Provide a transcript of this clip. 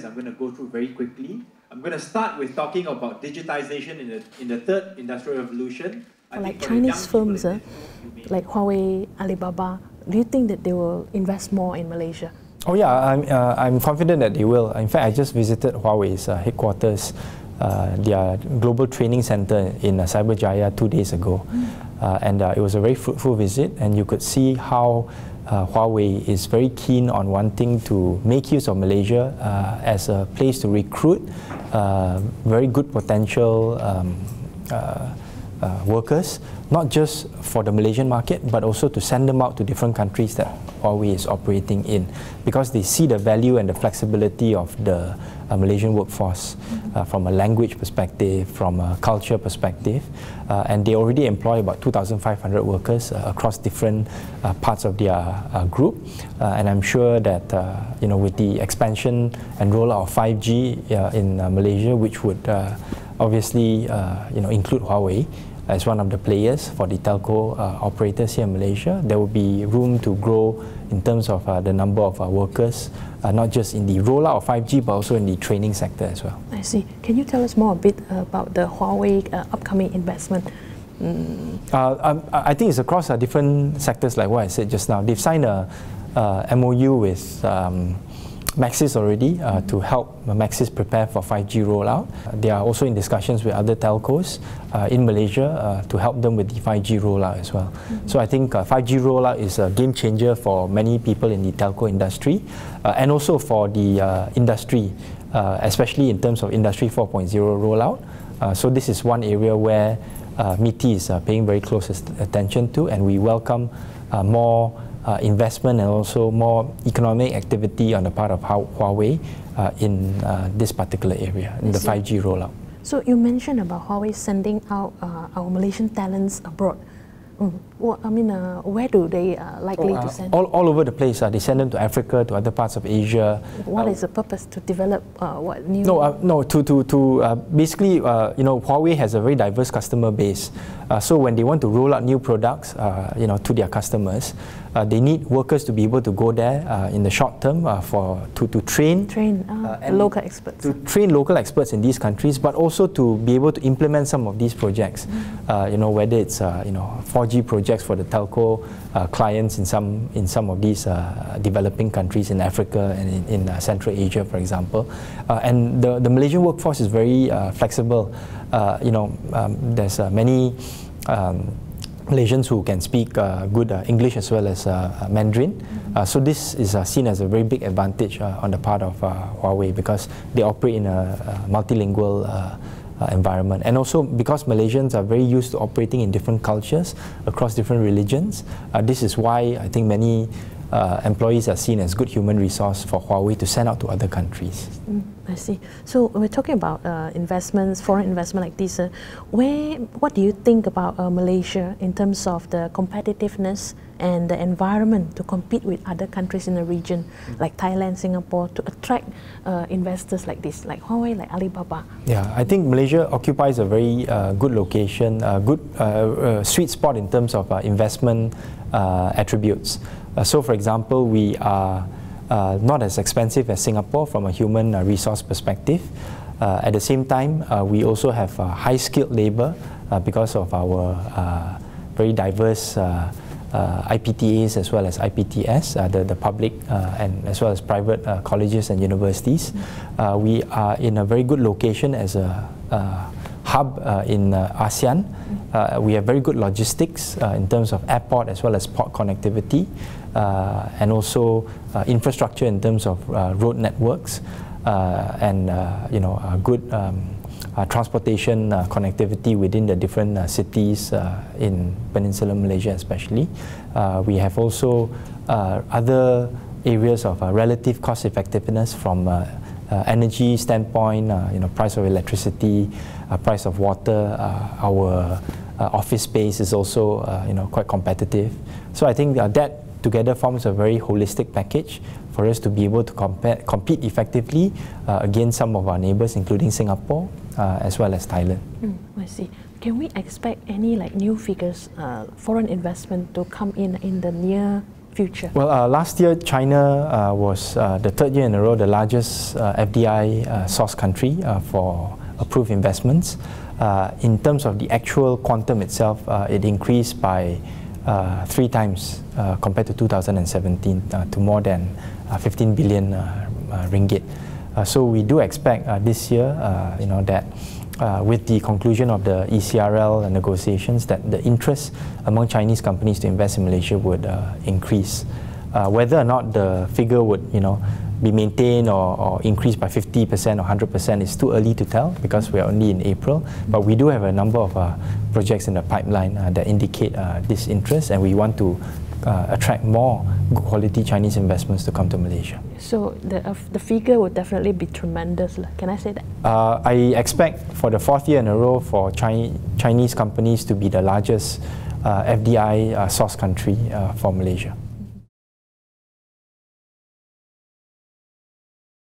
I'm going to go through very quickly. I'm going to start with talking about digitization in the third industrial revolution. Like Chinese firms, like Huawei, Alibaba, do you think that they will invest more in Malaysia? Oh yeah, I'm confident that they will. In fact, I just visited Huawei's headquarters, their global training center in Cyberjaya 2 days ago. And it was a very fruitful visit, and you could see how Huawei is very keen on wanting to make use of Malaysia as a place to recruit very good potential workers, not just for the Malaysian market, but also to send them out to different countries that Huawei is operating in, because they see the value and the flexibility of the Malaysian workforce from a language perspective, from a culture perspective, and they already employ about 2,500 workers across different parts of their group, and I'm sure that with the expansion and rollout of 5G in Malaysia, which would obviously include Huawei as one of the players for the telco operators here in Malaysia, there will be room to grow in terms of the number of workers, not just in the rollout of 5G, but also in the training sector as well. I see. Can you tell us more a bit about the Huawei upcoming investment? I think it's across different sectors, like what I said just now. They've signed a MOU with Maxis already to help Maxis prepare for 5G rollout. They are also in discussions with other telcos in Malaysia to help them with the 5G rollout as well. So I think 5G rollout is a game changer for many people in the telco industry and also for the industry, especially in terms of Industry 4.0 rollout. So this is one area where MITI is paying very close attention to, and we welcome more investment and also more economic activity on the part of Huawei in this particular area, in the 5G rollout. So you mentioned about Huawei sending out our Malaysian talents abroad. Where do they likely to send? All over the place. They send them to Africa, to other parts of Asia. What is the purpose? To develop what new? Basically, Huawei has a very diverse customer base. So when they want to roll out new products, to their customers, they need workers to be able to go there in the short term to train local experts. To train local experts in these countries, but also to be able to implement some of these projects. Whether it's 4G projects for the telco clients in some of these developing countries in Africa and in Central Asia, for example. And the Malaysian workforce is very flexible. There's many Malaysians who can speak good English as well as Mandarin. So this is seen as a very big advantage on the part of Huawei, because they operate in a multilingual environment. And also because Malaysians are very used to operating in different cultures across different religions, this is why I think many employees are seen as good human resource for Huawei to send out to other countries. I see. So we're talking about investments, foreign investment like this. What do you think about Malaysia in terms of the competitiveness and the environment to compete with other countries in the region, like Thailand, Singapore, to attract investors like this, like Huawei, like Alibaba? Yeah, I think Malaysia occupies a very good location, a good sweet spot in terms of investment attributes. So for example, we are not as expensive as Singapore from a human resource perspective. At the same time, we also have high-skilled labor because of our very diverse IPTAs as well as IPTS, the public and as well as private colleges and universities. We are in a very good location as a hub in ASEAN. We have very good logistics in terms of airport as well as port connectivity, and also infrastructure in terms of road networks, and good transportation connectivity within the different cities in Peninsular Malaysia especially. We have also other areas of relative cost effectiveness from energy standpoint, price of electricity, price of water. Our office space is also quite competitive. So I think that together forms a very holistic package for us to be able to compete effectively against some of our neighbours, including Singapore as well as Thailand. I see. Can we expect any new figures, foreign investment to come in the near future? Well, last year China was the third year in a row the largest FDI source country for approved investments. In terms of the actual quantum itself, it increased by 3 times compared to 2017 to more than 15 billion ringgit. So we do expect this year, that with the conclusion of the ECRL negotiations, that the interest among Chinese companies to invest in Malaysia would increase. Whether or not the figure would, be maintained or increased by 50% or 100% is too early to tell because we are only in April. But we do have a number of projects in the pipeline that indicate this interest, and we want to attract more good quality Chinese investments to come to Malaysia. So the figure would definitely be tremendous. Can I say that? I expect for the 4th year in a row for Chinese companies to be the largest FDI source country for Malaysia.